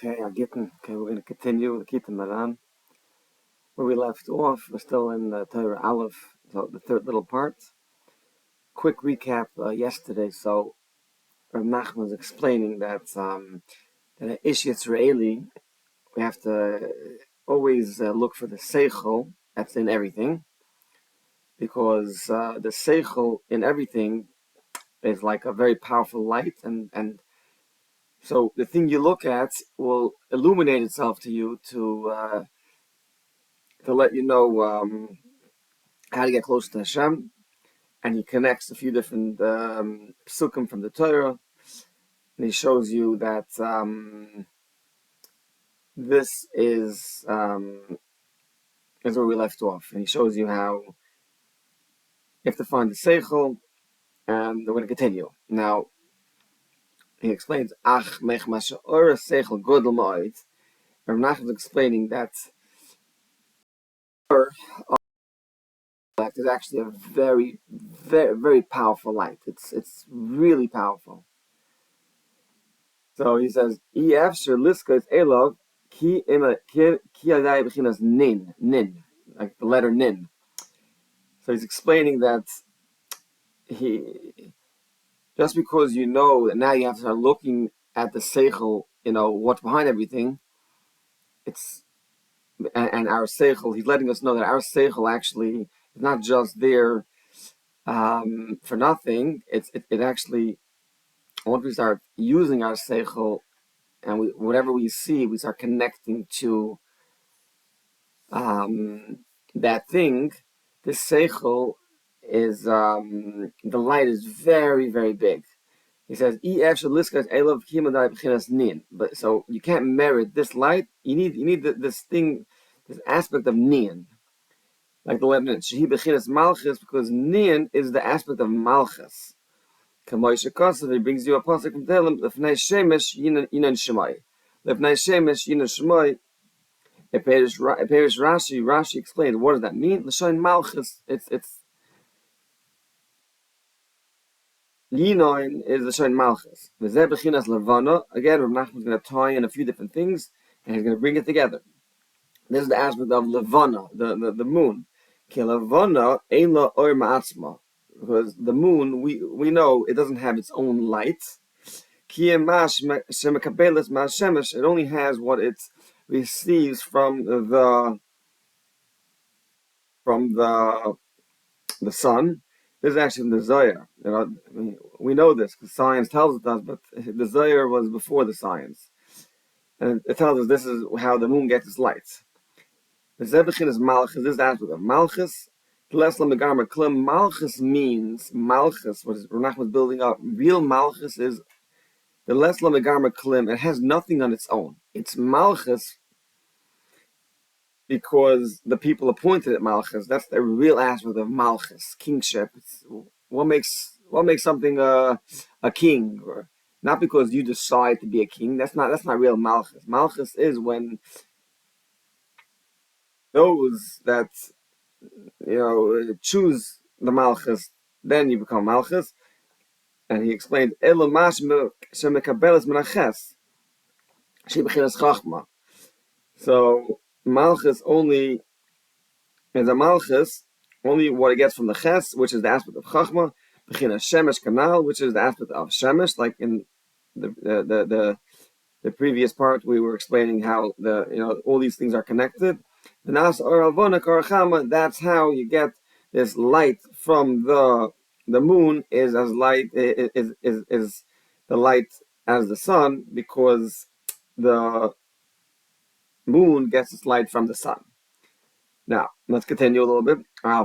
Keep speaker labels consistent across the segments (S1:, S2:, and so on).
S1: Okay, we're going to continue the Likutei Moharan. Where we left off, we're still in Torah Aleph, so the third little part. Quick recap yesterday. So Nachman was explaining that that an Ish Yisraeli, we have to always look for the seichel that's in everything, because the seichel in everything is like a very powerful light, and so the thing you look at will illuminate itself to you to let you know how to get close to Hashem, and he connects a few different psukim from the Torah, and he shows you that this is where we left off, and he shows you how you have to find the seichel, and we're going to continue. Now, he explains, Ach mech masha'ora seichel godel ma'od. Rav Nachman is explaining that is actually a very, very, very powerful light. It's really powerful. So he says, "Efshar liska elov ki adai b'chinas nin, like the letter nin." So he's explaining that just because you know that now you have to start looking at the seichel, what's behind everything. And our seichel, he's letting us know that our seichel actually is not just there for nothing. It actually, once we start using our seichel, and whatever we see, we start connecting to that thing. This seichel is the light is very, very big. He says, but so you can't merit this light. You need this thing, this aspect of nian, like the letter nin. Shehi bechinas malchus, because nian is the aspect of malchus. Kamoisha Kosav, he brings you a pasuk from Tehillim, Lefnei Shemesh Yinan Shemai. Lefnei Shemesh Yinan Shemai. Rashi explained, what does that mean? L'shayin Malchus, it's Yinoin is L'shayin Malchus. V'zeh b'chinas Levana. Again, Rav Nachman is going to tie in a few different things, and he's going to bring it together. This is the aspect of Levana, the moon. Ki Levana ein la or ma'atzma. Because the moon, we know it doesn't have its own light. It only has what it receives from the sun. This is actually from the Zohar. We know this because science tells us that, but the Zohar was before the science, and it tells us this is how the moon gets its light. The Zebechin is Malchus. This is the aspect of Malchus. Malchus means Malchus. What Rav Nachman was building up. Real Malchus is the Lesla Megarma Klim. It has nothing on its own. It's Malchus because the people appointed it Malchus. That's the real aspect of Malchus, kingship. It's what makes something a king, or not because you decide to be a king. That's not real Malchus. Malchus is when those that choose the Malchus, then you become Malchus. And he explained, so Malchus only is a Malchus, only what it gets from the Ches, which is the aspect of Chachma, B'chinas Shemesh Kanal, which is the aspect of Shemesh, like in the previous part we were explaining how all these things are connected. That's how you get this light from the moon is as light is the light as the sun, because the moon gets its light from the sun. Now let's continue a little bit. But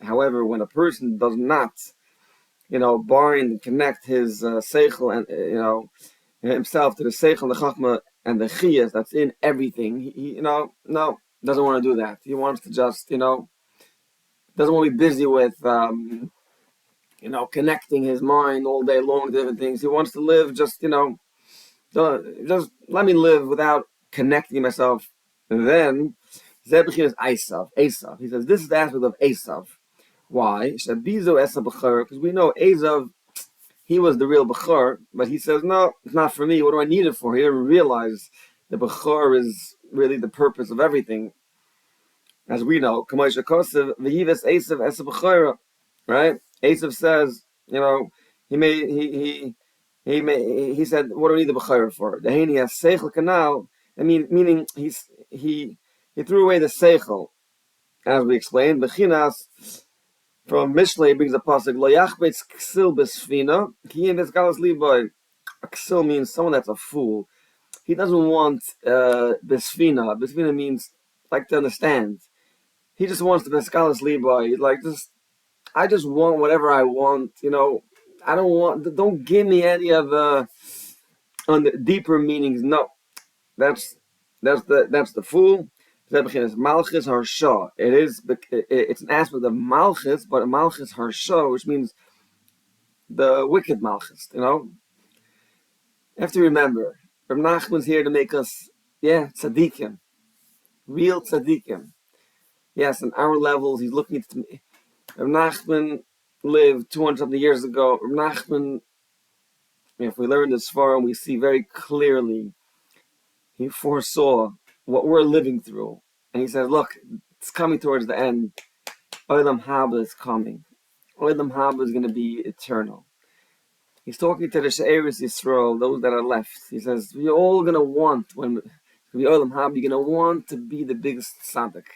S1: however, when a person does not bind and connect his seichel and himself to the seichel, the chachma, and the chiyas that's in everything, he no, doesn't want to do that. He wants to just doesn't want to be busy with connecting his mind all day long to different things. He wants to live just just let me live without connecting myself. And then Zebchin is Esav. He says this is the aspect of Esav. Why? Because we know Esav he was the real Bechor, but he says, no, it's not for me. What do I need it for? He didn't realize the Bechor is really the purpose of everything. As we know, right? Esav says, he said, what do I need the Bechor for? The Hani has Seichel Kanal, meaning he threw away the Seichel, as we explained. Bechinas, from Mishlei brings a pasuk, Lo yachbetz ksil besfina, ki im besgalas liboy. A ksil means someone that's a fool. He doesn't want besfina. Besfina means like to understand. He just wants the besgalas liboy. He's like, I just want whatever I want. I don't give me any of the deeper meanings. No, that's the fool. Malchus Harsha. It's an aspect of Malchus, but Malchus Harsha, which means the wicked Malchus. You have to remember, Reb Nachman's here to make us, tzaddikim, real tzaddikim. Yes, on our levels, he's looking at me. Reb Nachman lived 200 something years ago. Reb Nachman, if we learn this far, we see very clearly, he foresaw what we're living through. And he says, look, it's coming towards the end. Olam Haba is coming. Olam Haba is going to be eternal. He's talking to the She'eris Yisrael, those that are left. He says, you're all going to want, when the Olam Haba, you're going to want to be the biggest tzaddik.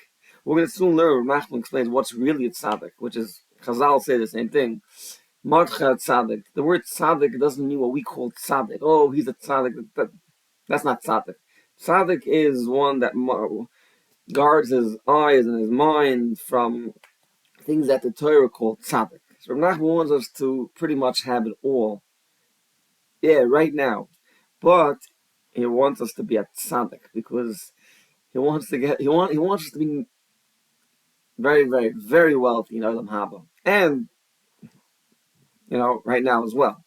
S1: We're going to soon learn, Nachman explains what's really a tzaddik, which is, Chazal say the same thing. Marcha tzaddik. The word tzaddik doesn't mean what we call tzaddik. Oh, he's a tzaddik. That's not tzaddik. Tzaddik is one that guards his eyes and his mind from things that the Torah called tzaddik. So Rav Nachman wants us to pretty much have it all. Yeah, right now. But he wants us to be a tzaddik because he wants us to be very, very, very wealthy in Olam Haba. And, right now as well.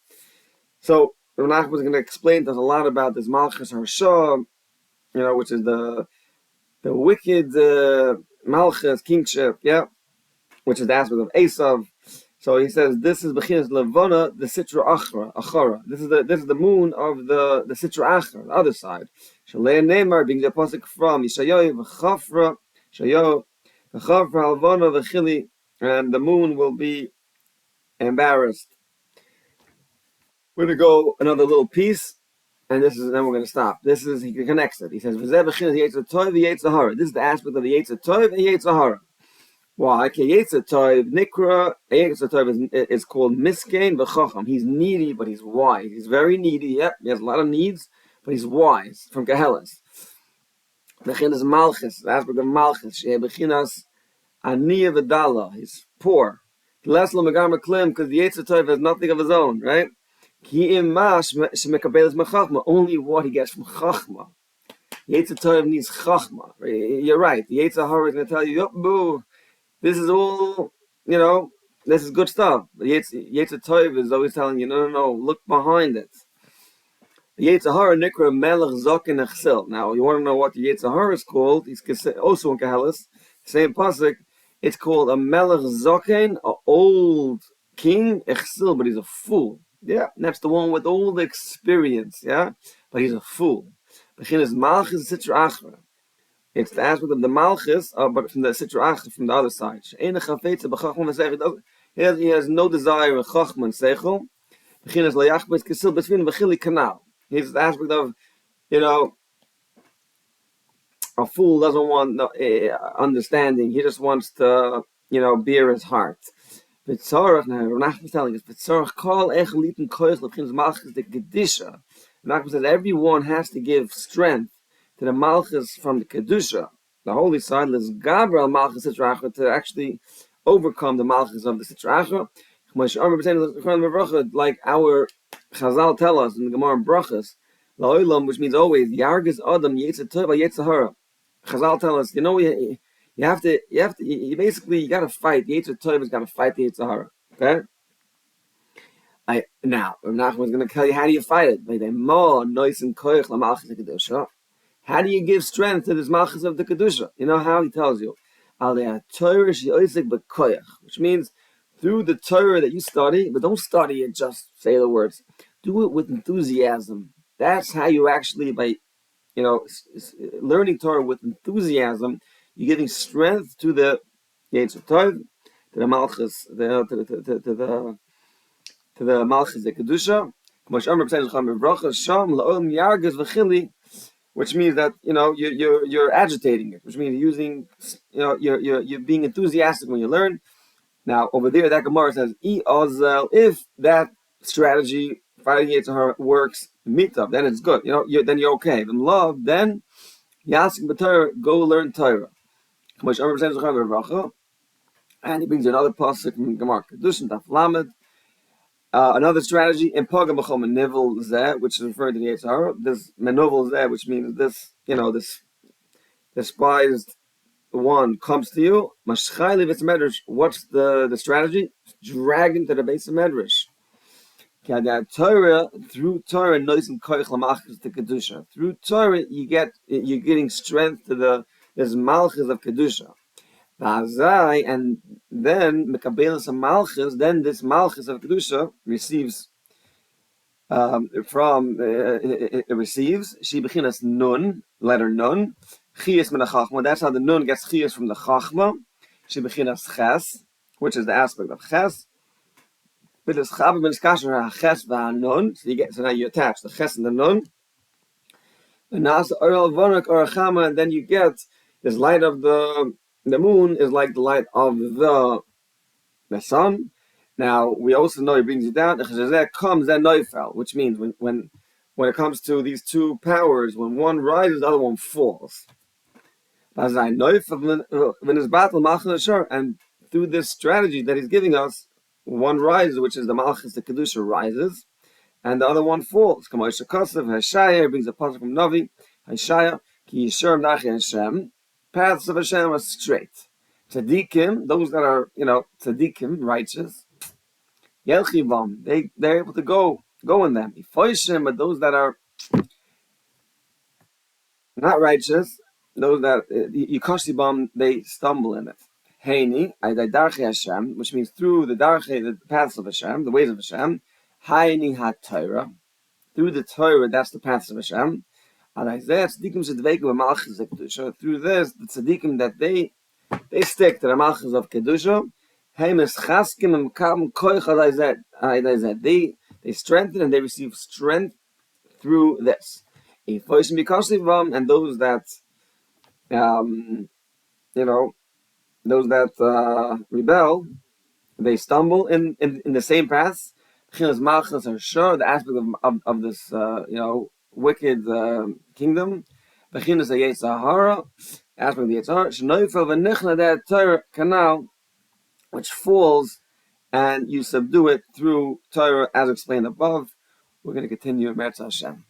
S1: So Rav Nachman was going to explain to us a lot about this Malchus Harsha, which is the wicked Malchus, kingship, which is the aspect of Esav. So he says this is Bechinas Levana, the Sitra Achara. This is the moon of the Sitra Achara, the other side. Shalei Neymar being the apostle from Yishayahu v'Chafra, Shayahu v'Chafra Alvana v'Chili, and the moon will be embarrassed. We're going to go another little piece. And then we're going to stop. He connects it. He says, This is the aspect of the Yetzer Tov and Yetzer Hara. Why? Yetzer Tov, Nikra, Yetzer Tov is called Miskein v'Chacham. He's needy, but he's wise. He's very needy. Yep, he has a lot of needs, but he's wise. From Kehelas. Bechinas Malchus, the aspect of Malchus. Bechinas Aniya v'Dala. He's poor. Leslo Megamer Klim, because the Yetzer Tov has nothing of his own, right? Only what he gets from Chachma. Yetzer Tov needs Chachma. You're right. The Yetzer Hara is going to tell you, boo, this is all, this is good stuff. But Yetzer Tov is always telling you, no, look behind it. The Yetzer Hara Nikra Melech Zokin Echsil. Now, you want to know what the Yetzer Hara is called? He's also in Kehelis, same pasuk. It's called a Melech Zokin, an old king, Echsil, but he's a fool. Yeah, and that's the one with all the experience, but he's a fool. Bechinas Malchus Sitra Achra. It's the aspect of the Malchus, but from the Sitra Achra, from the other side. He has no desire in Chachma and Seichel. Bechinas Layachbet Kesil Besvin V'Chili Kanal. He's the aspect of, a fool doesn't want understanding. He just wants to, bear his heart. Nachman is telling us, Nachman says everyone has to give strength to the Malchus from the Kedusha, the holy side, to actually overcome the Malchus of the Sitra Achra. Like our Chazal tell us in the Gemara in Brachas, which means always, Yargis Adam Yetzer Tov Yetzer Hara. Chazal tell us, you gotta fight. The Yetzer Tov has got to fight the Yetzer Hara. Okay? Now, Nachman is going to tell you how do you fight it. How do you give strength to this Malchus of the Kedusha? You know how he tells you? Which means through the Torah that you study, but don't study it, just say the words. Do it with enthusiasm. That's how you actually, by learning Torah with enthusiasm, you're giving strength to the Yitzchok Tov, to the Malchus, to the Malchus the Kedusha. Which means that you're agitating it, which means you're using you're being enthusiastic when you learn. Now over there, that Gemara says, if that strategy fighting Yetzer Hara works, mitav, then it's good. Then you're okay. Then love, then yasik b'Torah, go learn Torah. And he brings another pasuk from Gemara Kedushin Daf Lamed. Another strategy in Pagam B'chol Menivel Zeh, which is referring to the Yetzer Hara. This Menivel Zeh, which means this, this despised one comes to you. Mashchayli v'etz medrash. What's the strategy? Drag him to the base of medrash. Torah, through Torah, noisen koich lamachis to kedusha. Through Torah, you're getting strength to this malchus of kedusha. And then mekabelas of malchus. Then this malchus of kedusha receives it receives she bechinas nun, letter nun, chiyas min chachma. That's how the nun gets chiyas from the chachma. She bechinas ches, which is the aspect of ches. But this chaber ben kasher ches v'hanun. So now you attach the ches and the nun. And now the oil vonak or chama, and then you get this light of the moon is like the light of the sun. Now we also know he brings it down. Comes that neufel, which means when it comes to these two powers, when one rises, the other one falls. And through this strategy that he's giving us, one rises, which is the malchus, the kedusha rises, and the other one falls. Brings a pasuk from Navi, Hashaya, ki yishem dachi Hashem. Paths of Hashem are straight. Tzaddikim, those that are tzaddikim, righteous, Yelchivam, they're able to go in them. Ifoishim, but those that are not righteous, those that Yikoshibam, they stumble in it. Heini, Darche Hashem, which means through the Darche, the paths of Hashem, the ways of Hashem. Heini HaTorah, through the Torah, that's the paths of Hashem. Through this, the tzaddikim that they stick to the malchus of kedusha. They strengthen and they receive strength through this. And those that rebel, they stumble in the same paths. The aspect of this wicked kingdom. Aspect of the Yetzer Hara, canal, which falls, and you subdue it through Torah, as explained above. We're going to continue in Meretz Hashem.